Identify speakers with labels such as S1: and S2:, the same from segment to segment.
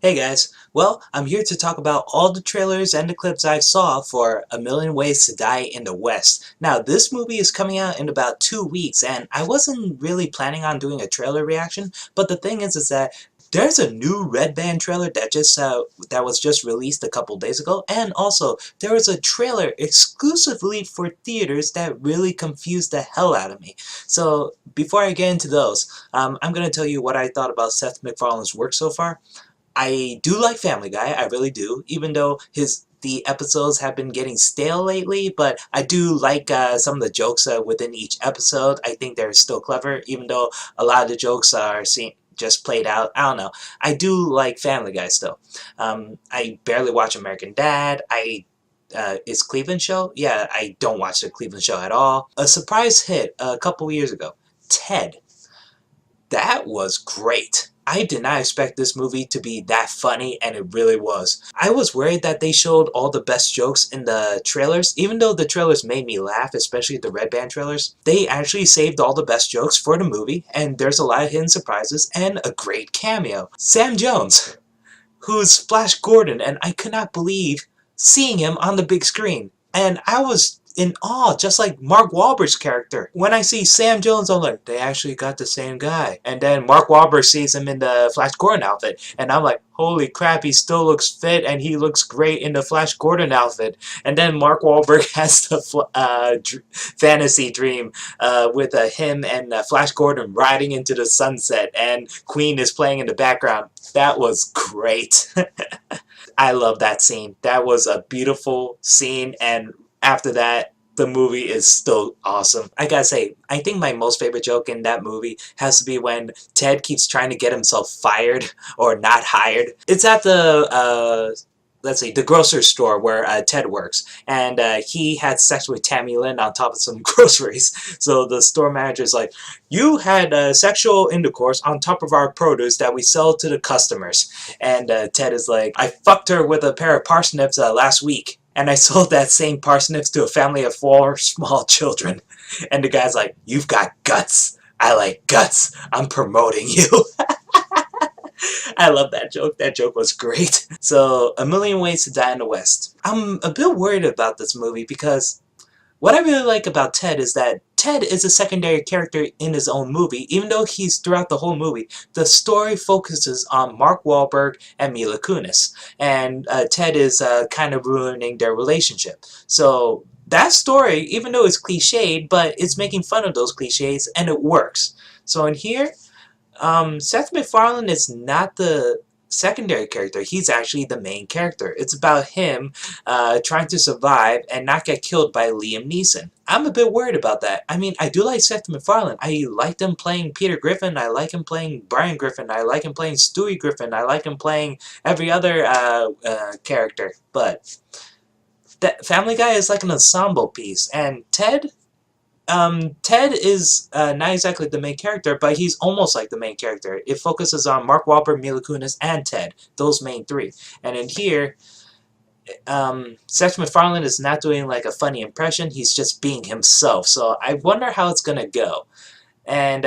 S1: Hey guys, well, I'm here to talk about all the trailers and the clips I saw for A Million Ways to Die in the West. Now, this movie is coming out in about 2 weeks, and I wasn't really planning on doing a trailer reaction, but the thing is that there's a new Red Band trailer that was just released a couple days ago, and also there was a trailer exclusively for theaters that really confused the hell out of me. So before I get into those, I'm gonna tell you what I thought about Seth MacFarlane's work so far. I do like Family Guy, I really do, even though the episodes have been getting stale lately, but I do like some of the jokes within each episode. I think they're still clever, even though a lot of the jokes are just played out. I don't know. I do like Family Guy still. I barely watch American Dad. Is Cleveland Show? Yeah, I don't watch the Cleveland Show at all. A surprise hit a couple years ago, Ted. That was great. I did not expect this movie to be that funny, and it really was. I was worried that they showed all the best jokes in the trailers, even though the trailers made me laugh, especially the Red Band trailers. They actually saved all the best jokes for the movie, and there's a lot of hidden surprises and a great cameo. Sam Jones, who's Flash Gordon, and I could not believe seeing him on the big screen. And I was in awe, just like Mark Wahlberg's character. When I see Sam Jones, I'm like, they actually got the same guy. And then Mark Wahlberg sees him in the Flash Gordon outfit, and I'm like, holy crap, he still looks fit, and he looks great in the Flash Gordon outfit. And then Mark Wahlberg has the fantasy dream with him and Flash Gordon riding into the sunset, and Queen is playing in the background. That was great. I love that scene. That was a beautiful scene, and after that, the movie is still awesome. I gotta say, I think my most favorite joke in that movie has to be when Ted keeps trying to get himself fired or not hired. It's at the grocery store where Ted works, and he had sex with Tammy Lynn on top of some groceries. So the store manager's like, you had sexual intercourse on top of our produce that we sell to the customers. And Ted is like, I fucked her with a pair of parsnips last week, and I sold that same parsnips to a family of 4 small children. And the guy's like, you've got guts. I like guts. I'm promoting you. I love that joke. That joke was great. So, A Million Ways to Die in the West. I'm a bit worried about this movie because what I really like about Ted is that Ted is a secondary character in his own movie, even though he's throughout the whole movie. The story focuses on Mark Wahlberg and Mila Kunis, and Ted is kind of ruining their relationship. So that story, even though it's cliched, but it's making fun of those cliches, and it works. So in here, Seth MacFarlane is not the secondary character. He's actually the main character. It's about him trying to survive and not get killed by Liam Neeson. I'm a bit worried about that. I mean, I do like Seth MacFarlane. I like him playing Peter Griffin. I like him playing Brian Griffin. I like him playing Stewie Griffin. I like him playing every other character. But that Family Guy is like an ensemble piece. And Ted is not exactly the main character, but he's almost like the main character. It focuses on Mark Wahlberg, Mila Kunis, and Ted, those main 3. And in here, Seth MacFarlane is not doing like a funny impression, he's just being himself. So I wonder how it's gonna go. And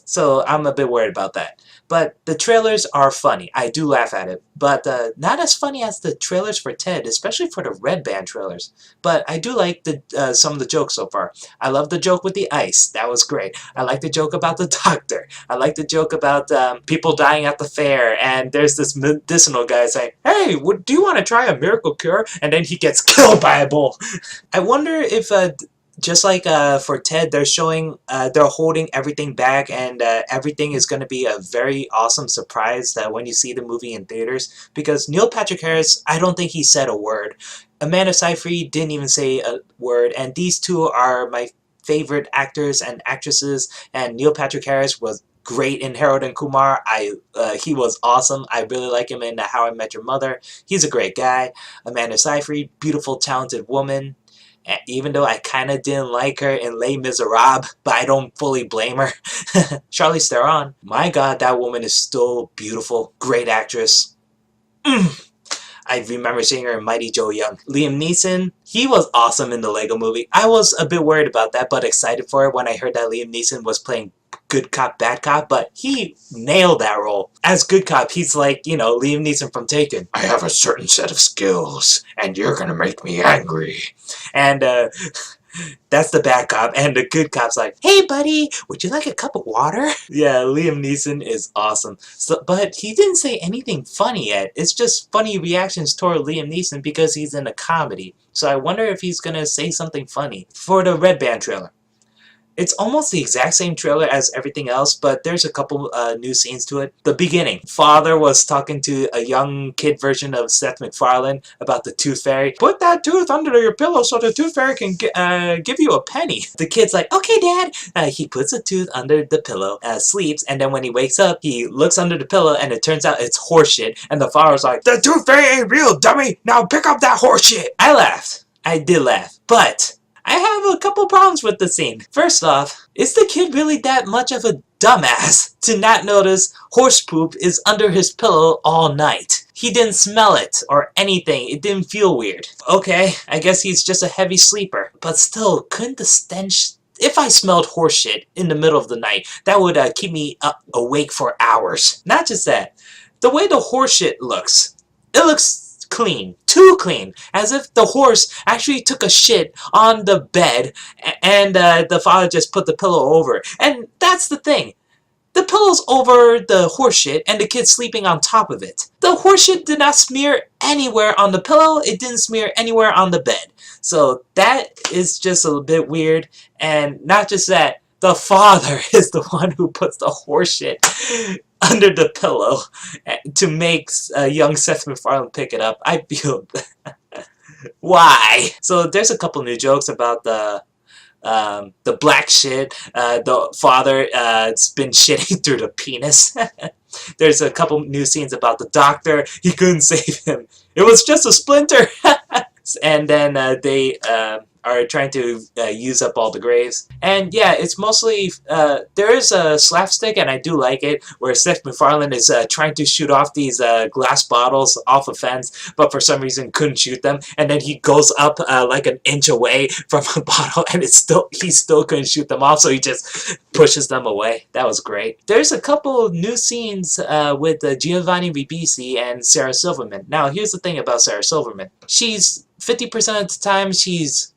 S1: so I'm a bit worried about that. But the trailers are funny. I do laugh at it. But not as funny as the trailers for Ted, especially for the Red Band trailers. But I do like some of the jokes so far. I love the joke with the ice. That was great. I like the joke about the doctor. I like the joke about people dying at the fair. And there's this medicinal guy saying, hey, do you want to try a miracle cure? And then he gets killed by a bull. I wonder if just like for Ted, they're holding everything back, and everything is going to be a very awesome surprise that when you see the movie in theaters. Because Neil Patrick Harris, I don't think he said a word. Amanda Seyfried didn't even say a word, and these two are my favorite actors and actresses. And Neil Patrick Harris was great in Harold and Kumar. He was awesome. I really like him in How I Met Your Mother. He's a great guy. Amanda Seyfried, beautiful, talented woman. Even though I kind of didn't like her in Les Miserables, but I don't fully blame her. Charlize Theron, my god, that woman is still beautiful. Great actress. I remember seeing her in Mighty Joe Young. Liam Neeson, he was awesome in the Lego Movie. I was a bit worried about that, but excited for it when I heard that Liam Neeson was playing good cop, bad cop, but he nailed that role. As good cop, he's like, you know, Liam Neeson from Taken. I have a certain set of skills, and you're gonna make me angry. And, that's the bad cop, and the good cop's like, hey buddy, would you like a cup of water? Yeah, Liam Neeson is awesome. So, but he didn't say anything funny yet. It's just funny reactions toward Liam Neeson because he's in a comedy. So I wonder if he's gonna say something funny. For the Red Band trailer, it's almost the exact same trailer as everything else, but there's a couple new scenes to it. The beginning. Father was talking to a young kid version of Seth MacFarlane about the Tooth Fairy. Put that tooth under your pillow so the Tooth Fairy can give you a penny. The kid's like, okay, Dad. He puts a tooth under the pillow, sleeps, and then when he wakes up, he looks under the pillow, and it turns out it's horseshit. And the father's like, the Tooth Fairy ain't real, dummy. Now pick up that horseshit. I laughed. I did laugh. But I have a couple problems with the scene. First off, is the kid really that much of a dumbass to not notice horse poop is under his pillow all night? He didn't smell it or anything. It didn't feel weird. Okay, I guess he's just a heavy sleeper. But still, couldn't the stench... If I smelled horse shit in the middle of the night, that would keep me awake for hours. Not just that. The way the horse shit looks, it looks clean, too clean, as if the horse actually took a shit on the bed and the father just put the pillow over. And that's the thing. The pillow's over the horse shit and the kid's sleeping on top of it. The horse shit did not smear anywhere on the pillow. It didn't smear anywhere on the bed. So that is just a bit weird. And not just that, the father is the one who puts the horse shit under the pillow to make young Seth MacFarlane pick it up. I feel... Why? So there's a couple new jokes about the black shit. The father has been shitting through the penis. There's a couple new scenes about the doctor. He couldn't save him. It was just a splinter. And then they are trying to use up all the graves. And yeah, it's mostly, there is a slapstick, and I do like it, where Seth MacFarlane is trying to shoot off these glass bottles off a fence, but for some reason couldn't shoot them, and then he goes up like an inch away from a bottle, and he still couldn't shoot them off, so he just pushes them away. That was great. There's a couple new scenes with Giovanni Ribisi and Sarah Silverman. Now, here's the thing about Sarah Silverman. She's 50% of the time, she's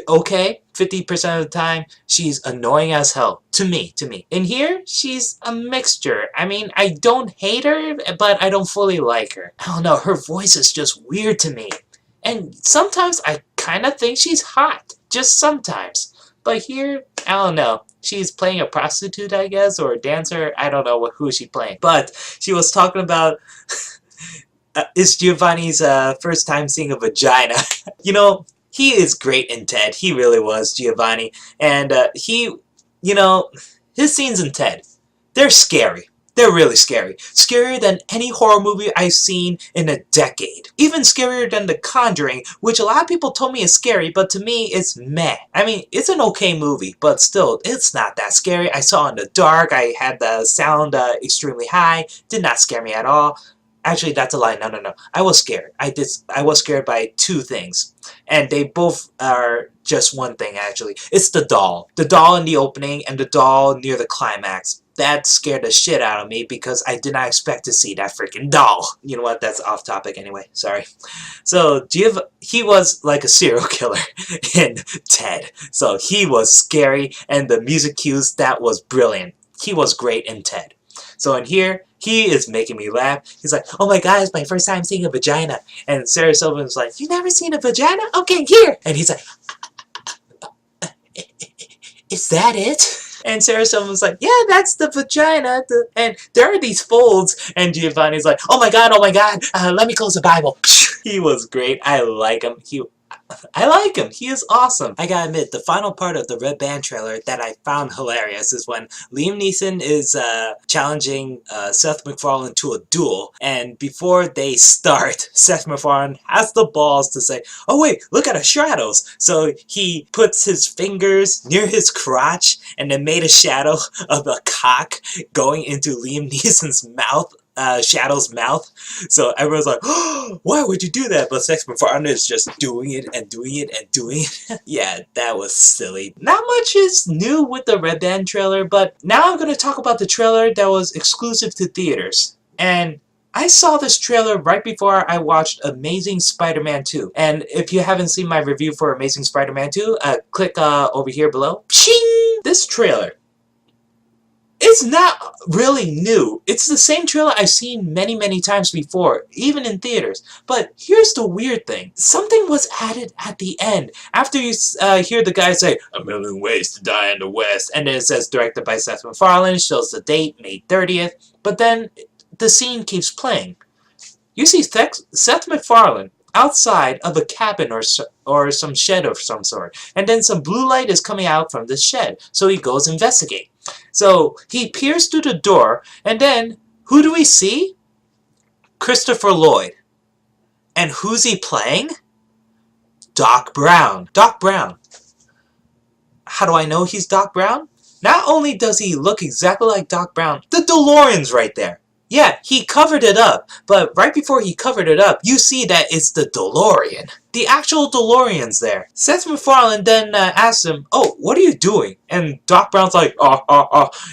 S1: okay. 50% of the time, she's annoying as hell. To me. In here, she's a mixture. I mean, I don't hate her, but I don't fully like her. I don't know, her voice is just weird to me. And sometimes I kind of think she's hot. Just sometimes. But here, I don't know. She's playing a prostitute, I guess, or a dancer. I don't know who she's playing. But she was talking about... it's Giovanni's first time seeing a vagina. You know, he is great in Ted. He really was, Giovanni. And he, you know, his scenes in Ted, they're scary. They're really scary. Scarier than any horror movie I've seen in a decade. Even scarier than The Conjuring, which a lot of people told me is scary, but to me, it's meh. I mean, it's an okay movie, but still, it's not that scary. I saw it in the dark. I had the sound extremely high. Did not scare me at all. Actually, that's a lie. No. I was scared. I was scared by two things. And they both are just one thing, actually. It's the doll. The doll in the opening and the doll near the climax. That scared the shit out of me because I did not expect to see that freaking doll. You know what? That's off topic anyway. Sorry. So, he was like a serial killer in Ted. So, he was scary, and the music cues, that was brilliant. He was great in Ted. So in here, he is making me laugh. He's like, oh my god, it's my first time seeing a vagina. And Sarah Silverman's like, you never seen a vagina? Okay, here. And he's like, is that it? And Sarah Silverman's like, yeah, that's the vagina. And there are these folds. And Giovanni's like, oh my god, let me close the Bible. He was great. I like him. I like him. He is awesome. I gotta admit, the final part of the Red Band trailer that I found hilarious is when Liam Neeson is challenging Seth MacFarlane to a duel, and before they start, Seth MacFarlane has the balls to say, oh wait, look at the shadows. So he puts his fingers near his crotch and then made a shadow of a cock going into Liam Neeson's mouth Shadow's mouth. So everyone's like, oh, why would you do that? But Seth MacFarlane is just doing it and doing it and doing it. Yeah, that was silly. Not much is new with the Red Band trailer, but now I'm going to talk about the trailer that was exclusive to theaters. And I saw this trailer right before I watched Amazing Spider-Man 2. And if you haven't seen my review for Amazing Spider-Man 2, click over here below. Pshing! This trailer, it's not really new. It's the same trailer I've seen many times before, even in theaters. But here's the weird thing. Something was added at the end. After you hear the guy say, "A Million Ways to Die in the West," and then it says directed by Seth MacFarlane, shows the date, May 30th. But then the scene keeps playing. You see Seth MacFarlane outside of a cabin or some shed of some sort. And then some blue light is coming out from this shed. So he goes investigate. So he peers through the door, and then who do we see? Christopher Lloyd. And who's he playing? Doc Brown. Doc Brown. How do I know he's Doc Brown? Not only does he look exactly like Doc Brown, the DeLorean's right there. Yeah, he covered it up, but right before he covered it up, you see that it's the DeLorean. The actual DeLorean's there. Seth MacFarlane then asks him, "Oh, what are you doing?" And Doc Brown's like,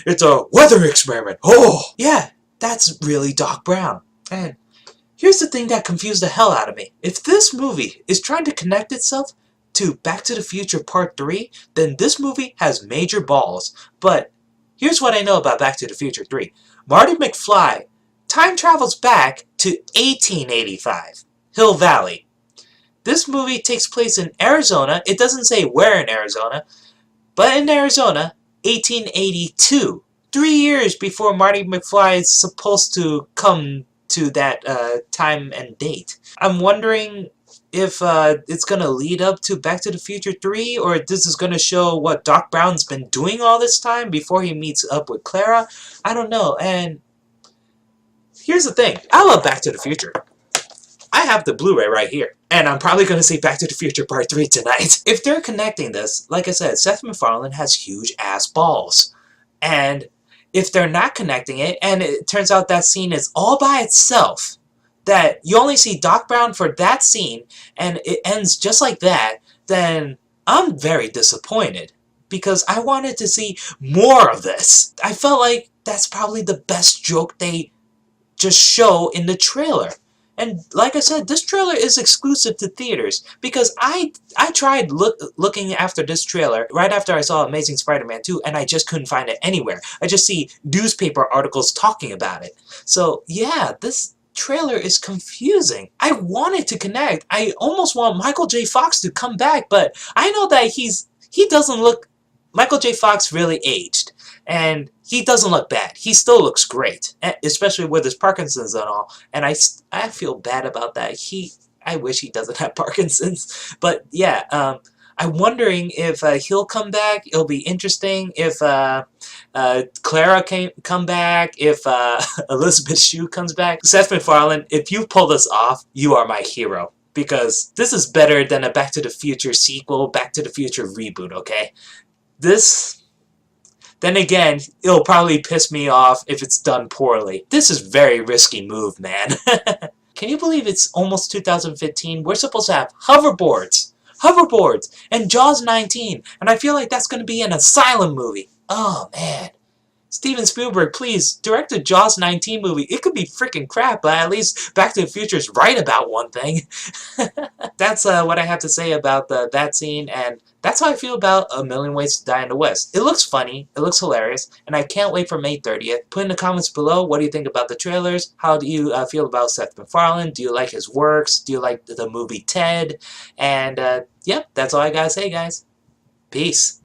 S1: it's a weather experiment. Oh, yeah, that's really Doc Brown. And here's the thing that confused the hell out of me. If this movie is trying to connect itself to Back to the Future Part 3, then this movie has major balls. But here's what I know about Back to the Future 3. Marty McFly time travels back to 1885, Hill Valley. This movie takes place in Arizona. It doesn't say where in Arizona, but in Arizona, 1882. 3 years before Marty McFly is supposed to come to that time and date. I'm wondering if it's going to lead up to Back to the Future 3, or this is going to show what Doc Brown's been doing all this time before he meets up with Clara. I don't know. And here's the thing. I love Back to the Future. I have the Blu-ray right here. And I'm probably going to see Back to the Future Part 3 tonight. If they're connecting this, like I said, Seth MacFarlane has huge ass balls. And if they're not connecting it, and it turns out that scene is all by itself, that you only see Doc Brown for that scene, and it ends just like that, then I'm very disappointed. Because I wanted to see more of this. I felt like that's probably the best joke they just show in the trailer. And like I said, this trailer is exclusive to theaters. Because I tried looking after this trailer right after I saw Amazing Spider-Man 2, and I just couldn't find it anywhere. I just see newspaper articles talking about it. So yeah, this trailer is confusing. I wanted to connect. I almost want Michael J. Fox to come back, but I know that he doesn't look... Michael J. Fox really aged, and he doesn't look bad. He still looks great, especially with his Parkinson's and all, and I feel bad about that. I wish he doesn't have Parkinson's, but yeah, I'm wondering if he'll come back. It'll be interesting if Clara come back, if Elizabeth Shue comes back. Seth MacFarlane, if you pull this off, you are my hero. Because this is better than a Back to the Future sequel, Back to the Future reboot, okay? This, then again, it'll probably piss me off if it's done poorly. This is a very risky move, man. Can you believe it's almost 2015? We're supposed to have hoverboards, and Jaws 19, and I feel like that's going to be an Asylum movie. Oh, man. Steven Spielberg, please, direct a Jaws 19 movie. It could be freaking crap, but at least Back to the Future is right about one thing. That's what I have to say about that scene, and that's how I feel about A Million Ways to Die in the West. It looks funny, it looks hilarious, and I can't wait for May 30th. Put in the comments below, what do you think about the trailers? How do you feel about Seth MacFarlane? Do you like his works? Do you like the movie Ted? And, yep, that's all I gotta say, guys. Peace.